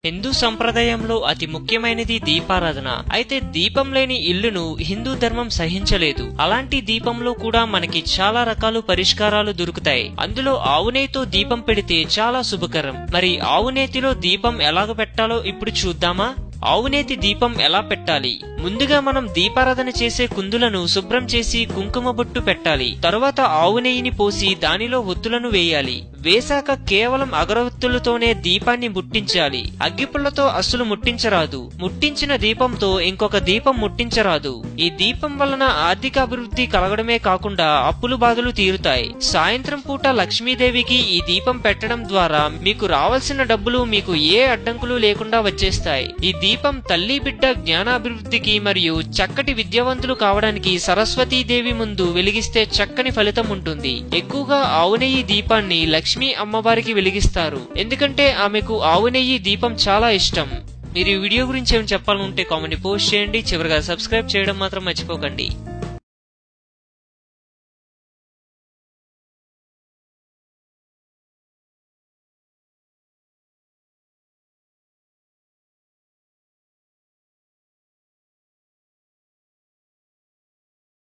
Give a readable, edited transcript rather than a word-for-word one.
హిందూ సంప్రదాయంలో అతి ముఖ్యమైనది దీపారాధన. అయితే దీపం లేని ఇల్లును హిందూ ధర్మం సహించలేదు. అలాంటి దీపంలో కూడా మనకి చాలా రకాల పరిష్కారాలు దొరుకుతాయి. అందులో ఆవునేతితో దీపం పెడితే చాలా శుభకరం. మరి ఆవునేతిలో దీపం ఎలాగ పెట్టాలో ఇప్పుడు చూద్దామా? ఆవునేతి దీపం ఎలా పెట్టాలి? ముందుగా మనం దీపారాధన చేసే కుందులను శుభ్రం చేసి కుంకుమ బొట్టు పెట్టాలి. తరువాత ఆవు నెయ్యిని పోసి దానిలో ఒత్తులను వేయాలి. వేశాక కేవలం అగరవత్తులతోనే దీపాన్ని ముట్టించాలి. అగ్గిపుల్లతో అస్సలు ముట్టించరాదు. ముట్టించిన దీపంతో ఇంకొక దీపం ముట్టించరాదు. ఈ దీపం వలన ఆర్థిక అభివృద్ధి కలగడమే కాకుండా అప్పులు బాధలు తీరుతాయి. సాయంత్రం పూట లక్ష్మీదేవికి ఈ దీపం పెట్టడం ద్వారా మీకు రావాల్సిన డబ్బులు మీకు ఏ అడ్డంకులు లేకుండా వచ్చేస్తాయి. ఈ దీపం తల్లి బిడ్డ జ్ఞానాభివృద్ధికి మరియు చక్కటి విద్యావంతులు కావడానికి సరస్వతీదేవి ముందు వెలిగిస్తే చక్కని ఫలితం ఉంటుంది. ఎక్కువగా ఆవు నెయ్యి దీపాన్ని లక్ష్మీ అమ్మవారికి వెలిగిస్తారు. ఎందుకంటే ఆమెకు ఆవు నెయ్యి దీపం చాలా ఇష్టం. మీరు ఈ వీడియో గురించి ఏమైనా చెప్పాలంటే కామెంట్ పోస్ట్ చేయండి. చివరిగా సబ్స్క్రైబ్ చేయడం మాత్రం మర్చిపోకండి.